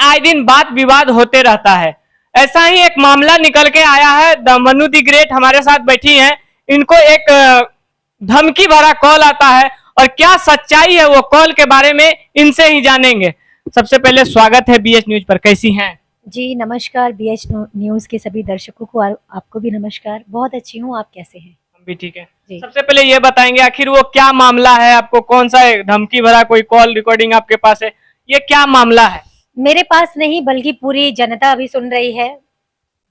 आए दिन बात विवाद होते रहता है। ऐसा ही एक मामला निकल के आया है। मनु दी ग्रेट हमारे साथ बैठी हैं। इनको एक धमकी भरा कॉल आता है और क्या सच्चाई है वो कॉल के बारे में इनसे ही जानेंगे। सबसे पहले स्वागत है बीएच न्यूज पर, कैसी हैं? जी नमस्कार, बीएच न्यूज़ के सभी दर्शकों को और आपको भी नमस्कार। बहुत अच्छी हूँ, आप कैसे हैं? हम भी ठीक है। जी। सबसे पहले ये बताएंगे आखिर वो क्या मामला है, आपको कौन सा धमकी भरा कोई कॉल रिकॉर्डिंग आपके पास है, ये क्या मामला है? मेरे पास नहीं बल्कि पूरी जनता अभी सुन रही है।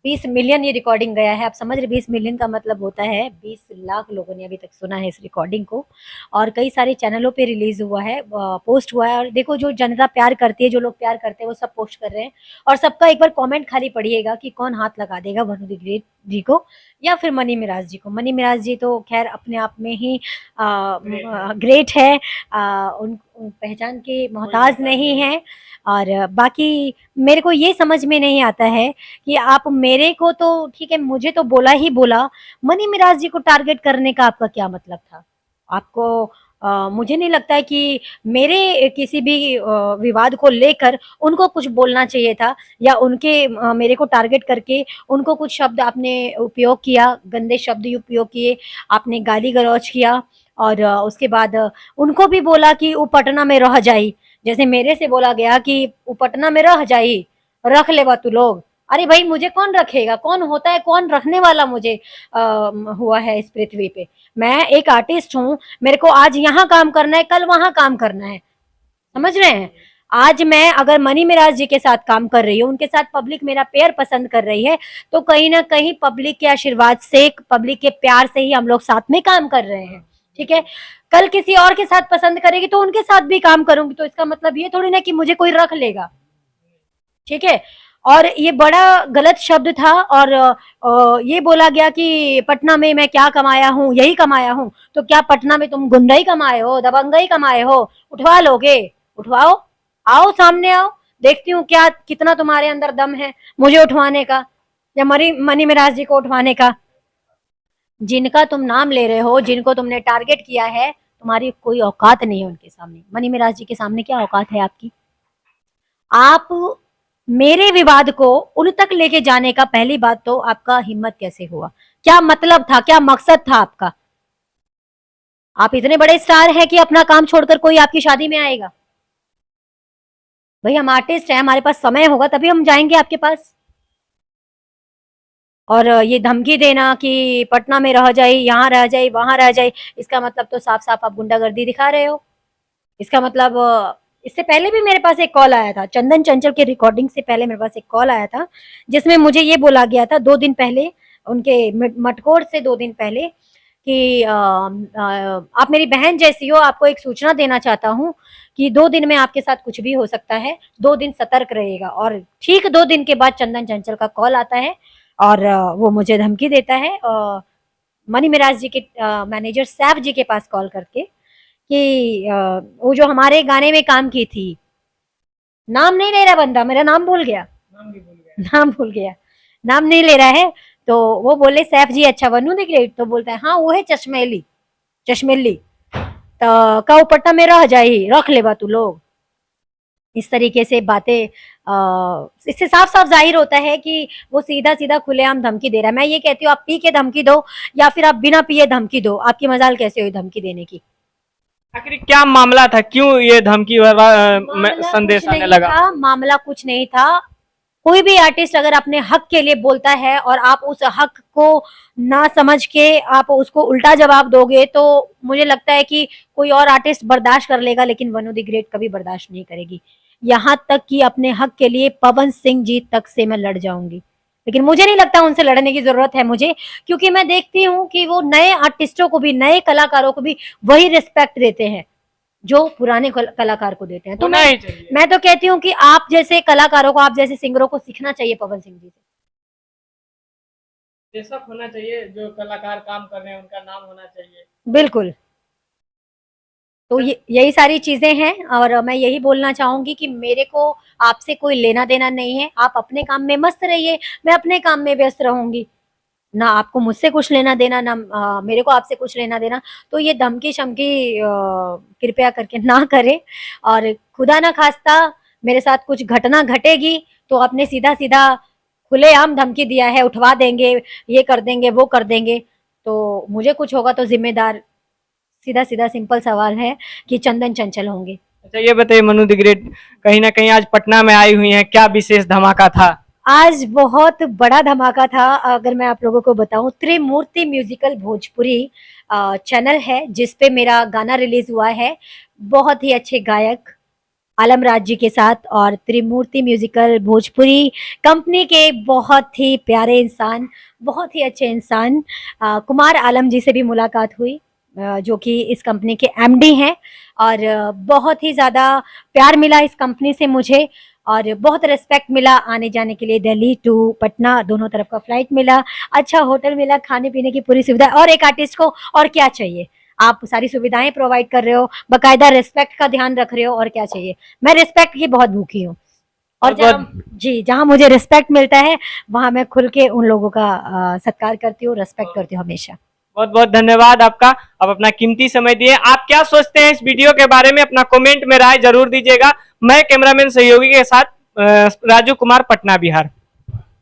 20 मिलियन ये रिकॉर्डिंग गया है। आप समझ रहे 20 मिलियन का मतलब होता है 20 लाख लोगों ने अभी तक सुना है इस रिकॉर्डिंग को। और कई सारे चैनलों पे रिलीज हुआ है, पोस्ट हुआ है। और देखो जो जनता प्यार करती है, जो लोग प्यार करते हैं वो सब पोस्ट कर रहे हैं। और सबका एक बार कमेंट खाली पढ़िएगा कि कौन हाथ लगा देगा वनु दी ग्रेट जी को या फिर मनी मिराज जी को। मनी मिराज जी तो खैर अपने आप में ही ग्रेट है, उन पहचान के मोहताज नहीं है। और बाकी मेरे को ये समझ में नहीं आता है कि आप मेरे को तो ठीक है, मुझे तो बोला ही बोला, मनी मिराज जी को टारगेट करने का आपका क्या मतलब था? आपको मुझे नहीं लगता है कि मेरे किसी भी विवाद को लेकर उनको कुछ बोलना चाहिए था या उनके मेरे को टारगेट करके उनको कुछ शब्द आपने उपयोग किया, गंदे शब्द उपयोग किए, आपने गाली गलौज किया। और उसके बाद उनको भी बोला कि वो पटना में रह जाई, जैसे मेरे से बोला गया कि वो पटना में रह जाई, रख लेवा तू लोग। अरे भाई मुझे कौन रखेगा? कौन होता है, कौन रखने वाला मुझे हुआ है इस पृथ्वी पे? मैं एक आर्टिस्ट हूँ, मेरे को आज यहाँ काम करना है, कल वहां काम करना है। समझ रहे हैं? आज मैं अगर मनी मिराज जी के साथ काम कर रही हूँ, उनके साथ पब्लिक मेरा पेयर पसंद कर रही है, तो कहीं ना कहीं पब्लिक के आशीर्वाद से, पब्लिक के प्यार से ही हम लोग साथ में काम कर रहे हैं। ठीक है, कल किसी और के साथ पसंद करेगी तो उनके साथ भी काम करूंगी, तो इसका मतलब ये थोड़ी ना कि मुझे कोई रख लेगा। ठीक है, और ये बड़ा गलत शब्द था। और ये बोला गया कि पटना में मैं क्या कमाया हूँ, यही कमाया हूँ। तो क्या पटना में तुम गुंडा ही कमाए हो, दबंगा ही कमाए हो? उठवा लोगे? उठवाओ, आओ सामने आओ, देखती हूँ क्या कितना तुम्हारे अंदर दम है मुझे उठवाने का या मनी मिराज जी को उठवाने का। जिनका तुम नाम ले रहे हो, जिनको तुमने टारगेट किया है, तुम्हारी कोई औकात नहीं है उनके सामने। मनी मिराज जी के सामने क्या औकात है आपकी? आप मेरे विवाद को उन तक लेके जाने का पहली बात तो आपका हिम्मत कैसे हुआ? क्या मतलब था, क्या मकसद था आपका? आप इतने बड़े स्टार हैं कि अपना काम छोड़कर कोई आपकी शादी में आएगा? भाई हम आर्टिस्ट हैं, हमारे पास समय होगा तभी हम जाएंगे आपके पास। और ये धमकी देना कि पटना में रह जाए, यहाँ रह जाए, वहां रह जाए, इसका मतलब तो साफ साफ आप गुंडागर्दी दिखा रहे हो। इसका मतलब इससे पहले भी मेरे पास एक कॉल आया था, चंदन चंचल के रिकॉर्डिंग से पहले मेरे पास एक कॉल आया था, जिसमें मुझे ये बोला गया था 2 दिन पहले, उनके मटकोर से 2 दिन पहले, कि आप मेरी बहन जैसी हो, आपको एक सूचना देना चाहता हूँ कि 2 दिन में आपके साथ कुछ भी हो सकता है, 2 दिन सतर्क रहेगा। और ठीक 2 दिन के बाद चंदन चंचल का कॉल आता है और वो मुझे धमकी देता है मनी मिराज जी के मैनेजर सैफ जी के पास कॉल करके कि वो जो हमारे गाने में काम की थी, नाम नहीं ले रहा बंदा, मेरा नाम भूल गया, नाम भूल गया, नाम नहीं ले रहा है। तो वो बोले सैफ जी अच्छा वनु दी ग्रेट, तो बोलता है हाँ वो है चश्मेली, चश्मेली तो का पट्टा में रह जाए, रख लेवा तू लोग। इस तरीके से बातें, इससे साफ साफ जाहिर होता है कि वो सीधा सीधा खुलेआम धमकी दे रहा है। मैं ये कहती हूँ आप पी के धमकी दो या फिर आप बिना पिए धमकी दो, आपकी मजाल कैसे हुई धमकी देने की? आखिर क्या मामला था, क्यों ये धमकी वाला संदेश आने लगा? मामला कुछ नहीं था। कोई भी आर्टिस्ट अगर अपने हक के लिए बोलता है और आप उस हक को ना समझ के आप उसको उल्टा जवाब दोगे, तो मुझे लगता है कि कोई और आर्टिस्ट बर्दाश्त कर लेगा, लेकिन वनु दी ग्रेट कभी बर्दाश्त नहीं करेगी। यहाँ तक कि अपने हक के लिए पवन सिंह जी तक से मैं लड़ जाऊंगी, लेकिन मुझे नहीं लगता उनसे लड़ने की जरूरत है मुझे, क्योंकि मैं देखती हूँ कि वो नए आर्टिस्टों को भी, नए कलाकारों को भी वही रिस्पेक्ट देते हैं जो पुराने कलाकार को देते हैं। तो मैं तो कहती हूँ कि आप जैसे कलाकारों को, आप जैसे सिंगरों को सीखना चाहिए पवन सिंह जी से। ये सब होना चाहिए, जो कलाकार काम कर रहे हैं उनका नाम होना चाहिए। बिल्कुल, तो यही सारी चीजें हैं और मैं यही बोलना चाहूंगी कि मेरे को आपसे कोई लेना देना नहीं है। आप अपने काम में मस्त रहिए, मैं अपने काम में व्यस्त रहूंगी। ना आपको मुझसे कुछ लेना देना, ना मेरे को आपसे कुछ लेना देना। तो ये धमकी शमकी कृपया करके ना करें। और खुदा ना खास्ता मेरे साथ कुछ घटना घटेगी तो आपने सीधा सीधा खुलेआम धमकी दिया है, उठवा देंगे, ये कर देंगे, वो कर देंगे, तो मुझे कुछ होगा तो जिम्मेदार, सीधा सीधा सिंपल सवाल है कि चंदन चंचल होंगे। अच्छा ये बताइए मनु द ग्रेट, कहीं ना कहीं आज पटना में आई हुई हैं, क्या विशेष धमाका था? आज बहुत बड़ा धमाका था। अगर मैं आप लोगों को बताऊं, त्रिमूर्ति म्यूजिकल भोजपुरी चैनल है जिस पे मेरा गाना रिलीज हुआ है, बहुत ही अच्छे गायक आलम राज जी के साथ, और त्रिमूर्ति म्यूजिकल भोजपुरी कंपनी के बहुत ही प्यारे इंसान, बहुत ही अच्छे इंसान कुमार आलम जी से भी मुलाकात हुई, जो कि इस कंपनी के एमडी हैं, और बहुत ही ज़्यादा प्यार मिला इस कंपनी से मुझे, और बहुत रिस्पेक्ट मिला आने जाने के लिए। दिल्ली टू पटना दोनों तरफ का फ्लाइट मिला, अच्छा होटल मिला, खाने पीने की पूरी सुविधा, और एक आर्टिस्ट को और क्या चाहिए? आप सारी सुविधाएं प्रोवाइड कर रहे हो, बकायदा रिस्पेक्ट का ध्यान रख रहे हो, और क्या चाहिए? मैं रिस्पेक्ट की बहुत भूखी हूँ, और जहाँ मुझे रिस्पेक्ट मिलता है वहां मैं खुल के उन लोगों का सत्कार करती हूँ, रिस्पेक्ट करती हूँ हमेशा। बहुत बहुत धन्यवाद आपका, आप अपना कीमती समय दिए। आप क्या सोचते हैं इस वीडियो के बारे में, अपना कमेंट में राय जरूर दीजिएगा। मैं कैमरामैन सहयोगी के साथ राजू कुमार, पटना बिहार।